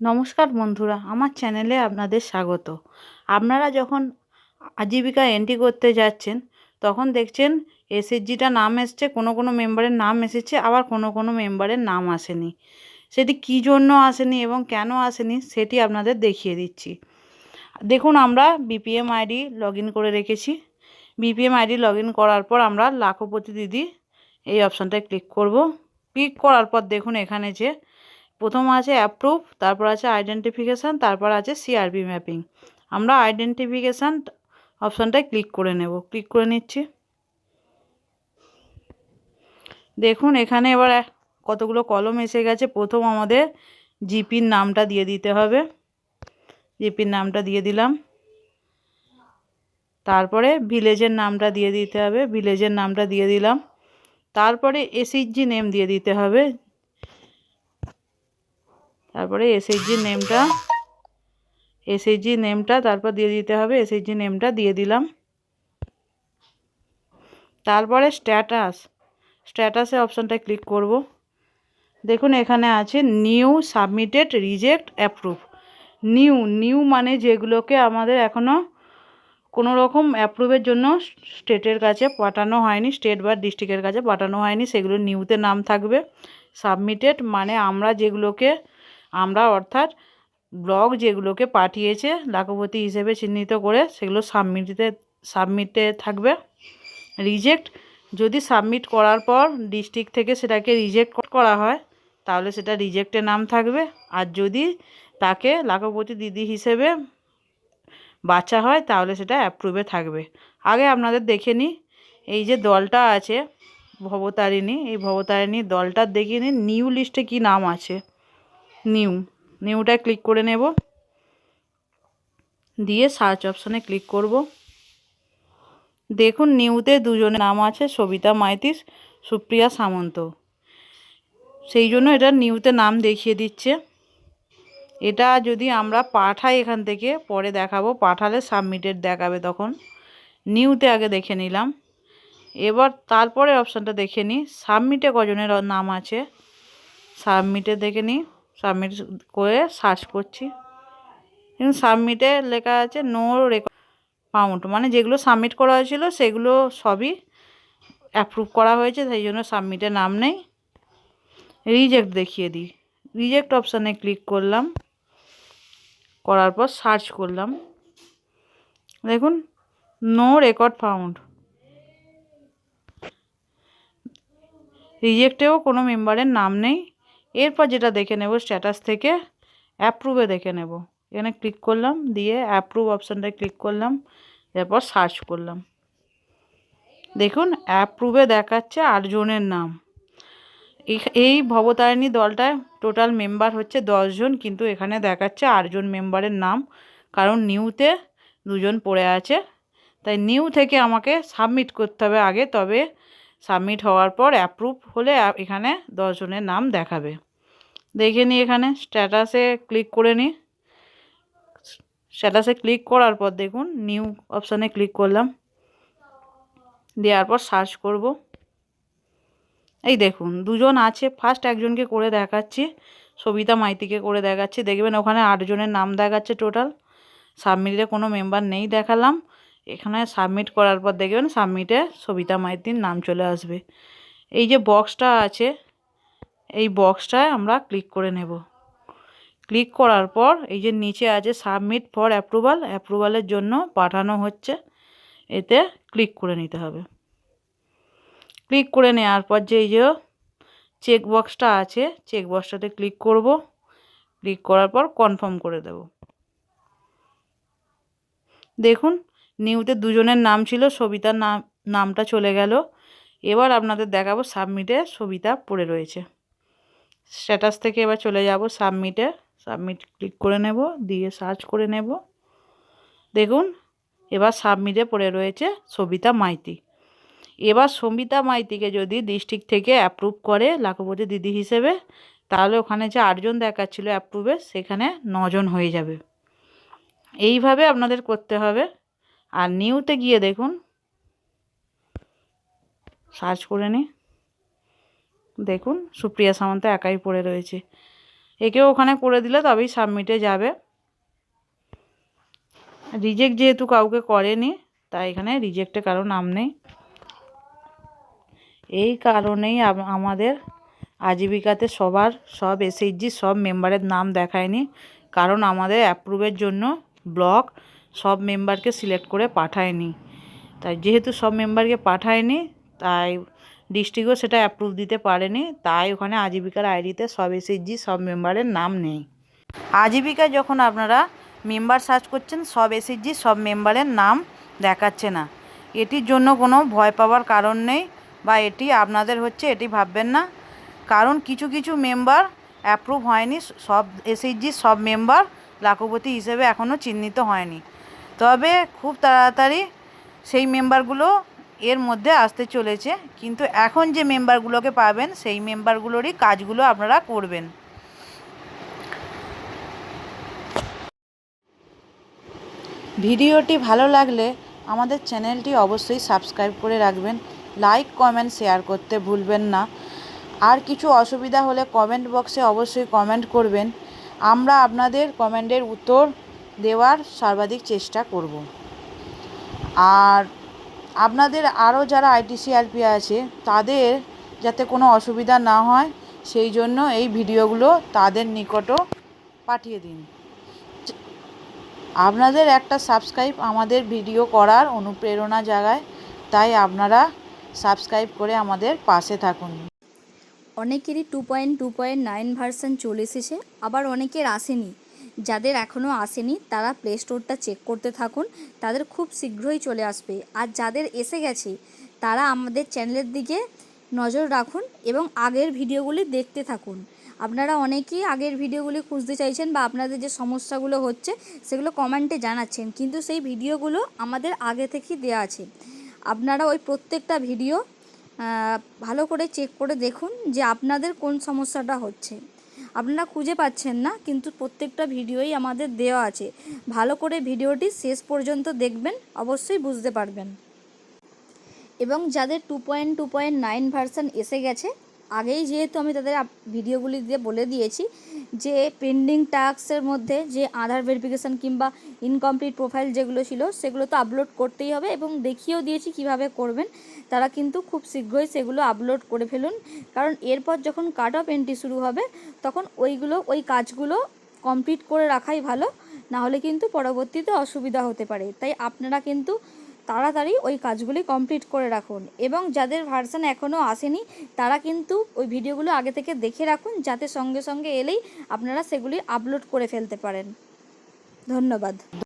নমস্কার বন্ধুরা, আমার চ্যানেলে আপনাদের স্বাগত। আপনারা যখন আজীবিকা এন্ট্রি করতে যাচ্ছেন তখন দেখছেন এসএইচজিটা নাম এসছে, কোনো কোনো মেম্বারের নাম এসেছে, আবার কোনো কোনো মেম্বারের নাম আসেনি। সেটি কী জন্য আসেনি এবং কেন আসেনি সেটি আপনাদের দেখিয়ে দিচ্ছি। দেখুন, আমরা বিপিএম আইডি লগ ইন করে রেখেছি। বিপিএম আইডি লগ ইন করার পর আমরা লাখপতি দিদি এই অপশানটায় ক্লিক করব। ক্লিক করার পর দেখুন এখানে যে প্রথম আছে অ্যাপ্রুভ, তারপর আছে আইডেন্টিফিকেশান, তারপর আছে সিআরপি ম্যাপিং। আমরা আইডেন্টিফিকেশান অপশানটায় ক্লিক করে নেব। ক্লিক করে নিচ্ছি। দেখুন এখানে এবার কতগুলো কলম এসে গেছে। প্রথম আমাদের জিপির নামটা দিয়ে দিতে হবে। জিপির নামটা দিয়ে দিলাম। তারপরে ভিলেজের নামটা দিয়ে দিতে হবে। ভিলেজের নামটা দিয়ে দিলাম। তারপরে এসএইচজি নেম দিয়ে দিতে হবে। তারপরে এসএইচজি নেমটা তারপর দিয়ে দিতে হবে। এসএইচজি নেমটা দিয়ে দিলাম। তারপরে স্ট্যাটাসে অপশানটায় ক্লিক করব। দেখুন এখানে আছে new, submitted, reject, approve. New মানে যেগুলোকে আমাদের এখনও কোনো রকম অ্যাপ্রুভের জন্য স্টেটের কাছে পাঠানো হয়নি, স্টেট বা ডিস্ট্রিক্টের কাছে পাঠানো হয়নি, সেগুলো নিউতে নাম থাকবে। সাবমিটেড মানে আমরা অর্থাৎ ব্লক যেগুলোকে পাঠিয়েছে লাখপতি হিসেবে চিহ্নিত করে, সেগুলো সাবমিটে থাকবে। রিজেক্ট যদি সাবমিট করার পর ডিস্ট্রিক্ট থেকে সেটাকে রিজেক্ট করা হয় তাহলে সেটা রিজেক্টে নাম থাকবে। আর যদি তাকে লাখপতি দিদি হিসেবে বাছা হয় তাহলে সেটা অ্যাপ্রুভে থাকবে। আগে আপনাদের দেখে নিই, এই যে দলটা আছে ভবতারিণী, এই ভবতারিণী দলটার দেখিয়ে নিন নিউ লিস্টে কি নাম আছে। নিউটায় ক্লিক করে নেব, দিয়ে সার্চ অপশানে ক্লিক করব। দেখুন নিউতে দুজনের নাম আছে, সবিতা মাইতি, সুপ্রিয়া সামন্ত। সেই জন্য এটা নিউতে নাম দেখিয়ে দিচ্ছে। এটা যদি আমরা পাঠাই এখান থেকে, পরে দেখাবো, পাঠালে সাবমিটেড দেখাবে। তখন নিউতে আগে দেখে নিলাম। এবার তারপরে অপশানটা দেখে নিই সাবমিটে কজনের নাম আছে। সাবমিটে দেখে নিই। সাবমিট করে সার্চ করছি। কিন্তু সাবমিটে লেখা আছে নো রেকর্ড ফাউন্ড, মানে যেগুলো সাবমিট করা হয়েছিল সেগুলো সবই অ্যাপ্রুভ করা হয়েছে, সেই জন্য সাবমিটে নাম নেই। রিজেক্ট দেখিয়ে দিই। রিজেক্ট অপশানে ক্লিক করলাম, করার পর সার্চ করলাম। দেখুন নো রেকর্ড ফাউন্ড, রিজেক্টেও কোনো মেম্বারের নাম নেই। এরপর যেটা দেখে নেব স্ট্যাটাস থেকে অ্যাপ্রুভে দেখে নেব। এখানে ক্লিক করলাম, দিয়ে অ্যাপ্রুভ অপশানটায় ক্লিক করলাম, এরপর সার্চ করলাম। দেখুন অ্যাপ্রুভে দেখাচ্ছে 8 জনের নাম। এই ভবতারিণী দলটায় টোটাল মেম্বার হচ্ছে 10 জন, কিন্তু এখানে দেখাচ্ছে 8 জন মেম্বারের নাম, কারণ নিউতে 2 জন পড়ে আছে। তাই নিউ থেকে আমাকে সাবমিট করতে হবে আগে, তবে সাবমিট হওয়ার পর অ্যাপ্রুভ হলে এখানে 10 জনের নাম দেখাবে। দেখে নিই, এখানে স্ট্যাটাসে ক্লিক করে নিই। স্ট্যাটাসে ক্লিক করার পর দেখুন নিউ অপশানে ক্লিক করলাম, দেওয়ার পর সার্চ করব। এই দেখুন 2 জন আছে। ফার্স্ট একজনকে করে দেখাচ্ছি, সবিতা মাইতিকে করে দেখাচ্ছি। দেখবেন ওখানে 8 জনের নাম দেখাচ্ছে টোটাল। সাবমিটে কোনো মেম্বার নেই দেখালাম। এখানে সাবমিট করার পর দেখবেন সাবমিটে সবিতা মাইতির নাম চলে আসবে। এই যে বক্সটা আছে, এই বক্সটায় আমরা ক্লিক করে নেব। ক্লিক করার পর এই যে নিচে আছে সাবমিট ফর অ্যাপ্রুভালের জন্য পাঠানো হচ্ছে, এতে ক্লিক করে নিতে হবে। ক্লিক করে নেওয়ার পর যে এই যে চেক বক্সটা আছে, চেক বক্সটাতে ক্লিক করব। ক্লিক করার পর কনফার্ম করে দেব। দেখুন নিউতে 2 জনের নাম ছিল, সবিতার নামটা চলে গেল। এবার আপনাদের দেখাবো সাবমিটে সবিতা পড়ে রয়েছে। স্ট্যাটাস থেকে এবার চলে যাব সাবমিটে। সাবমিট ক্লিক করে নেব, দিয়ে সার্চ করে নেব। দেখুন এবার সাবমিটে পড়ে রয়েছে সবিতা মাইতি। এবার সবিতা মাইতিকে যদি ডিস্ট্রিক্ট থেকে অ্যাপ্রুভ করে লাখপতি দিদি হিসেবে, তাহলে ওখানে যে 8 জন দেখাচ্ছিল অ্যাপ্রুভে, সেখানে 9 জন হয়ে যাবে। এইভাবে আপনাদের করতে হবে। আর নিউতে গিয়ে দেখুন, সার্চ করে নিই। দেখুন সুপ্রিয়া সামন্ত একাই পড়ে রয়েছে। একেও ওখানে করে দিলে তবেই সাবমিটে যাবে। রিজেক্ট যেহেতু কাউকে করেনি তাই এখানে রিজেক্টে কারো নাম নেই। এই কারণেই আমাদের আজীবিকাতে সব এসএইচজি সব মেম্বারের নাম দেখায়নি, কারণ আমাদের অ্যাপ্রুভের জন্য ব্লক সব মেম্বারকে সিলেক্ট করে পাঠায়নি। তাই যেহেতু সব মেম্বারকে পাঠায়নি তাই ডিস্ট্রিক্টও সেটা অ্যাপ্রুভ দিতে পারেনি, তাই ওখানে আজীবিকার আইডিতে সব এসএইচজি সব মেম্বারের নাম নেই। আজীবিকায় যখন আপনারা মেম্বার সার্চ করছেন সব এসএইচজি সব মেম্বারের নাম দেখাচ্ছে না। এটির জন্য কোনো ভয় পাওয়ার কারণ নেই, বা এটি আপনাদের হচ্ছে এটি ভাববেন না, কারণ কিছু কিছু মেম্বার অ্যাপ্রুভ হয়নি, সব এসএইচজি সব মেম্বার লাখপতি হিসেবে এখনও চিহ্নিত হয়নি। তবে খুব তাড়াতাড়ি সেই মেম্বারগুলো এর মধ্যে আসতে চলেছে, কিন্তু এখন যে মেম্বারগুলোকে পাবেন সেই মেম্বারগুলোরই কাজগুলো আপনারা করবেন। ভিডিওটি ভালো লাগলে আমাদের চ্যানেলটি অবশ্যই সাবস্ক্রাইব করে রাখবেন, লাইক কমেন্ট শেয়ার করতে ভুলবেন না। আর কিছু অসুবিধা হলে কমেন্ট বক্সে অবশ্যই কমেন্ট করবেন, আমরা আপনাদের কমেন্টের উত্তর দেওয়ার সর্বাধিক চেষ্টা করব। আর আপনাদের আরও যারা আইটিসিআরপি আছে তাদের যাতে কোনো অসুবিধা না হয় সেই জন্য এই ভিডিওগুলো তাদের নিকটও পাঠিয়ে দিন। আপনাদের একটা সাবস্ক্রাইব আমাদের ভিডিও করার অনুপ্রেরণা জাগায়, তাই আপনারা সাবস্ক্রাইব করে আমাদের পাশে থাকুন। অনেকেরই 2.2.9 ভার্সন চলে এসেছে, আবার অনেকের আসেনি। যাদের এখনও আসেনি তারা প্লে স্টোরটা চেক করতে থাকুন, তাদের খুব শীঘ্রই চলে আসবে। আর যাদের এসে গেছে তারা আমাদের চ্যানেলের দিকে নজর রাখুন এবং আগের ভিডিওগুলি দেখতে থাকুন। আপনারা অনেকেই আগের ভিডিওগুলি খুঁজতে চাইছেন বা আপনাদের যে সমস্যাগুলো হচ্ছে সেগুলো কমেন্টে জানাচ্ছেন, কিন্তু সেই ভিডিওগুলো আমাদের আগে থেকেই দেওয়া আছে। আপনারা ওই প্রত্যেকটা ভিডিও ভালো করে চেক করে দেখুন যে আপনাদের কোন সমস্যাটা হচ্ছে। আপনারা খুঁজে পাচ্ছেন না, কিন্তু প্রত্যেকটা ভিডিওই আমাদের দেওয়া আছে। ভালো করে ভিডিওটি শেষ পর্যন্ত দেখবেন, অবশ্যই বুঝতে পারবেন। এবং যাদের 2.2.9 ভার্সন এসে গেছে, আগেই যেহেতু আমি তাদের ভিডিওগুলি দিয়ে বলে দিয়েছি যে পেন্ডিং টাস্কের মধ্যে যে আধার ভেরিফিকেশান কিংবা ইনকমপ্লিট প্রোফাইল যেগুলো ছিল সেগুলো তো আপলোড করতেই হবে, এবং দেখিয়েও দিয়েছি কিভাবে করবেন। তারা কিন্তু খুব শীঘ্রই সেগুলো আপলোড করে ফেলুন, কারণ এরপর যখন কাট অফ এন্ট্রি শুরু হবে তখন ওই কাজগুলো কমপ্লিট করে রাখাই ভালো, নাহলে কিন্তু পরবর্তীতে অসুবিধা হতে পারে। তাই আপনারা কিন্তু তাড়াতাড়ি ওই কাজগুলি কমপ্লিট করে রাখুন, এবং যাদের ভার্সন এখনও আসেনি তারা কিন্তু ওই ভিডিওগুলো আগে থেকে দেখে রাখুন, যাতে সঙ্গে সঙ্গে এলেই আপনারা সেগুলি আপলোড করে ফেলতে পারেন। ধন্যবাদ।